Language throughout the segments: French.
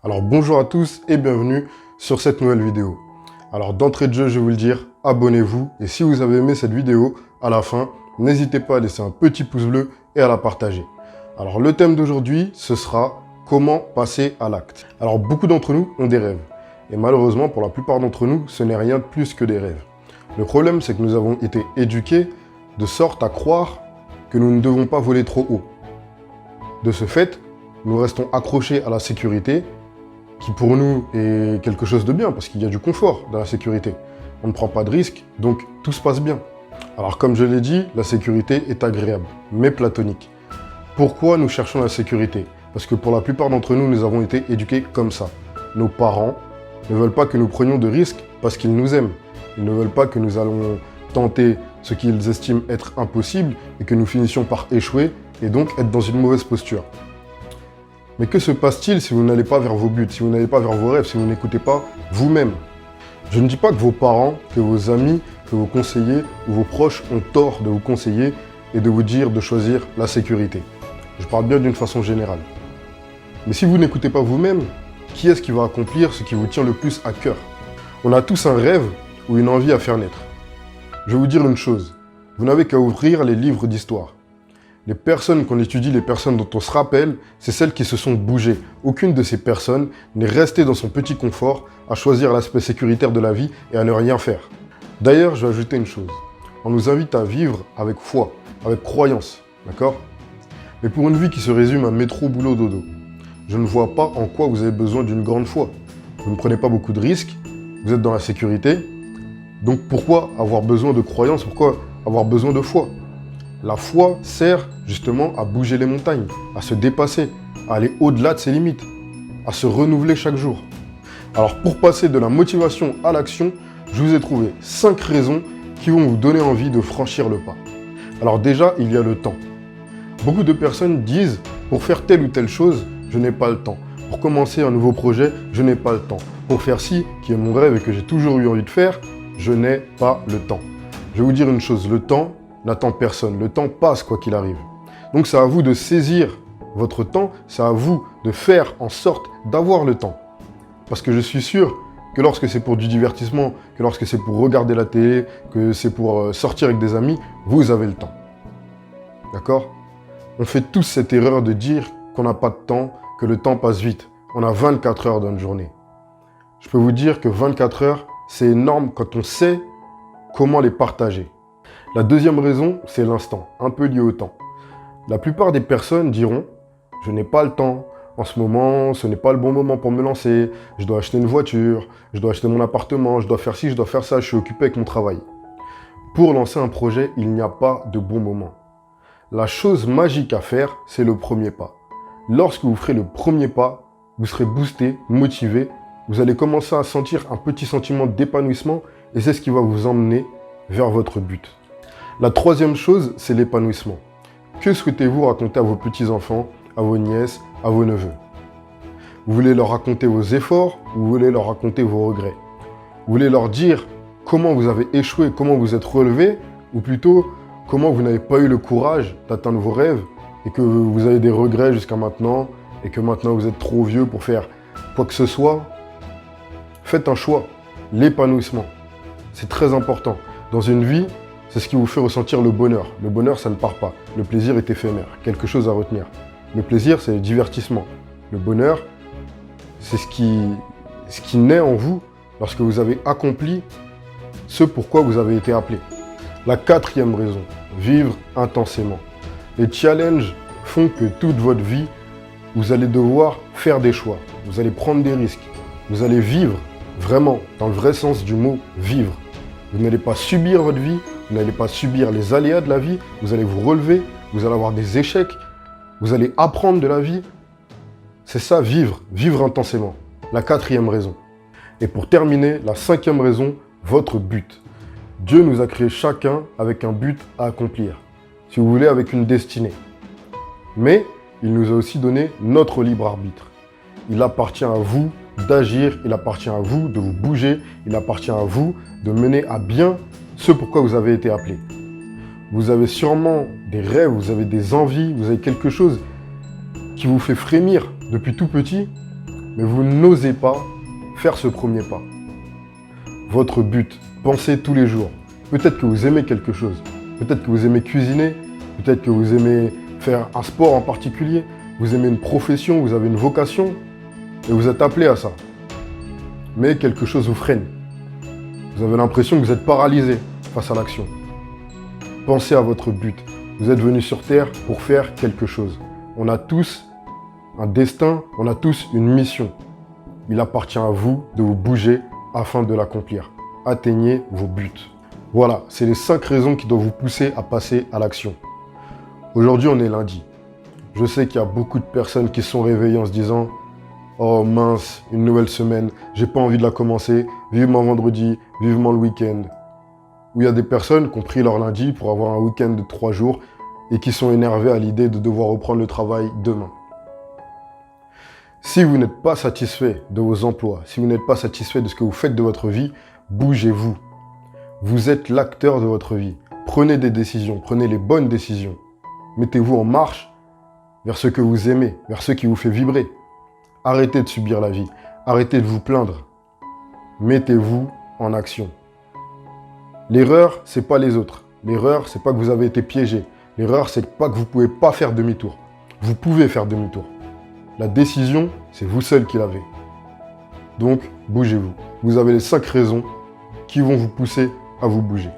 Alors bonjour à tous et bienvenue sur cette nouvelle vidéo. Alors d'entrée de jeu, je vais vous le dire, abonnez-vous et si vous avez aimé cette vidéo, à la fin, n'hésitez pas à laisser un petit pouce bleu et à la partager. Alors le thème d'aujourd'hui, ce sera comment passer à l'acte. Alors beaucoup d'entre nous ont des rêves et malheureusement pour la plupart d'entre nous, ce n'est rien de plus que des rêves. Le problème, c'est que nous avons été éduqués de sorte à croire que nous ne devons pas voler trop haut. De ce fait, nous restons accrochés à la sécurité qui pour nous est quelque chose de bien, parce qu'il y a du confort dans la sécurité. On ne prend pas de risques, donc tout se passe bien. Alors comme je l'ai dit, la sécurité est agréable, mais platonique. Pourquoi nous cherchons la sécurité? Parce que pour la plupart d'entre nous, nous avons été éduqués comme ça. Nos parents ne veulent pas que nous prenions de risques parce qu'ils nous aiment. Ils ne veulent pas que nous allons tenter ce qu'ils estiment être impossible et que nous finissions par échouer et donc être dans une mauvaise posture. Mais que se passe-t-il si vous n'allez pas vers vos buts, si vous n'allez pas vers vos rêves, si vous n'écoutez pas vous-même? Je ne dis pas que vos parents, que vos amis, que vos conseillers ou vos proches ont tort de vous conseiller et de vous dire de choisir la sécurité. Je parle bien d'une façon générale. Mais si vous n'écoutez pas vous-même, qui est-ce qui va accomplir ce qui vous tient le plus à cœur? On a tous un rêve ou une envie à faire naître. Je vais vous dire une chose, vous n'avez qu'à ouvrir les livres d'histoire. Les personnes qu'on étudie, les personnes dont on se rappelle, c'est celles qui se sont bougées. Aucune de ces personnes n'est restée dans son petit confort à choisir l'aspect sécuritaire de la vie et à ne rien faire. D'ailleurs, je vais ajouter une chose. On nous invite à vivre avec foi, avec croyance, d'accord? Mais pour une vie qui se résume à métro, boulot, dodo, je ne vois pas en quoi vous avez besoin d'une grande foi. Vous ne prenez pas beaucoup de risques, vous êtes dans la sécurité, donc pourquoi avoir besoin de croyance? Pourquoi avoir besoin de foi? La foi sert justement à bouger les montagnes, à se dépasser, à aller au-delà de ses limites, à se renouveler chaque jour. Alors pour passer de la motivation à l'action, je vous ai trouvé 5 raisons qui vont vous donner envie de franchir le pas. Alors déjà, il y a le temps. Beaucoup de personnes disent, pour faire telle ou telle chose, je n'ai pas le temps. Pour commencer un nouveau projet, je n'ai pas le temps. Pour faire ci, qui est mon rêve et que j'ai toujours eu envie de faire, je n'ai pas le temps. Je vais vous dire une chose, le temps n'attend personne. Le temps passe quoi qu'il arrive. Donc c'est à vous de saisir votre temps, c'est à vous de faire en sorte d'avoir le temps. Parce que je suis sûr que lorsque c'est pour du divertissement, que lorsque c'est pour regarder la télé, que c'est pour sortir avec des amis, vous avez le temps. D'accord? On fait tous cette erreur de dire qu'on n'a pas de temps, que le temps passe vite. On a 24 heures dans une journée. Je peux vous dire que 24 heures, c'est énorme quand on sait comment les partager. La deuxième raison, c'est l'instant, un peu lié au temps. La plupart des personnes diront « je n'ai pas le temps, en ce moment, ce n'est pas le bon moment pour me lancer, je dois acheter une voiture, je dois acheter mon appartement, je dois faire ci, je dois faire ça, je suis occupé avec mon travail ». Pour lancer un projet, il n'y a pas de bon moment. La chose magique à faire, c'est le premier pas. Lorsque vous ferez le premier pas, vous serez boosté, motivé, vous allez commencer à sentir un petit sentiment d'épanouissement et c'est ce qui va vous emmener vers votre but. La troisième chose, c'est l'épanouissement. Que souhaitez-vous raconter à vos petits-enfants, à vos nièces, à vos neveux? Vous voulez leur raconter vos efforts ou vous voulez leur raconter vos regrets? Vous voulez leur dire comment vous avez échoué, comment vous êtes relevé, ou plutôt comment vous n'avez pas eu le courage d'atteindre vos rêves et que vous avez des regrets jusqu'à maintenant et que maintenant vous êtes trop vieux pour faire quoi que ce soit? Faites un choix, l'épanouissement. C'est très important. Dans une vie, c'est ce qui vous fait ressentir le bonheur. Le bonheur, ça ne part pas. Le plaisir est éphémère. Quelque chose à retenir. Le plaisir, c'est le divertissement. Le bonheur, c'est ce qui naît en vous lorsque vous avez accompli ce pourquoi vous avez été appelé. La quatrième raison, vivre intensément. Les challenges font que toute votre vie, vous allez devoir faire des choix. Vous allez prendre des risques. Vous allez vivre, vraiment, dans le vrai sens du mot, vivre. Vous n'allez pas subir votre vie, vous n'allez pas subir les aléas de la vie, vous allez vous relever, vous allez avoir des échecs, vous allez apprendre de la vie. C'est ça, vivre, vivre intensément. La quatrième raison. Et pour terminer, la cinquième raison, votre but. Dieu nous a créés chacun avec un but à accomplir. Si vous voulez, avec une destinée. Mais il nous a aussi donné notre libre arbitre. Il appartient à vous d'agir, il appartient à vous de vous bouger, il appartient à vous de mener à bien ce pourquoi vous avez été appelé. Vous avez sûrement des rêves, vous avez des envies, vous avez quelque chose qui vous fait frémir depuis tout petit. mais vous n'osez pas faire ce premier pas. Votre but, pensez tous les jours. Peut-être que vous aimez quelque chose, peut-être que vous aimez cuisiner, peut-être que vous aimez faire un sport en particulier, vous aimez une profession, vous avez une vocation, et vous êtes appelé à ça. Mais quelque chose vous freine. Vous avez l'impression que vous êtes paralysé face à l'action. Pensez à votre but. Vous êtes venu sur Terre pour faire quelque chose. On a tous un destin, on a tous une mission. Il appartient à vous de vous bouger afin de l'accomplir. Atteignez vos buts. Voilà, c'est les 5 raisons qui doivent vous pousser à passer à l'action. Aujourd'hui, on est lundi. Je sais qu'il y a beaucoup de personnes qui sont réveillées en se disant « Oh mince, une nouvelle semaine, j'ai pas envie de la commencer, vivement vendredi, vivement le week-end. » Ou il y a des personnes qui ont pris leur lundi pour avoir un week-end de 3 jours et qui sont énervées à l'idée de devoir reprendre le travail demain. Si vous n'êtes pas satisfait de vos emplois, si vous n'êtes pas satisfait de ce que vous faites de votre vie, bougez-vous. Vous êtes l'acteur de votre vie. Prenez des décisions, prenez les bonnes décisions. Mettez-vous en marche vers ce que vous aimez, vers ce qui vous fait vibrer. Arrêtez de subir la vie, arrêtez de vous plaindre. Mettez-vous en action. L'erreur, c'est pas les autres. L'erreur, c'est pas que vous avez été piégé. L'erreur, c'est pas que vous pouvez pas faire demi-tour. Vous pouvez faire demi-tour. La décision, c'est vous seul qui l'avez. Donc, bougez-vous. Vous avez les 5 raisons qui vont vous pousser à vous bouger.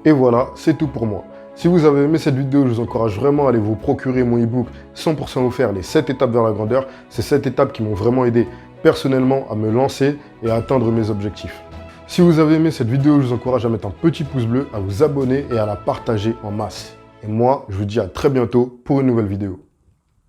Et voilà, c'est tout pour moi. Si vous avez aimé cette vidéo, je vous encourage vraiment à aller vous procurer mon e-book 100% offert, les 7 étapes vers la grandeur. C'est 7 étapes qui m'ont vraiment aidé personnellement à me lancer et à atteindre mes objectifs. Si vous avez aimé cette vidéo, je vous encourage à mettre un petit pouce bleu, à vous abonner et à la partager en masse. Et moi, je vous dis à très bientôt pour une nouvelle vidéo.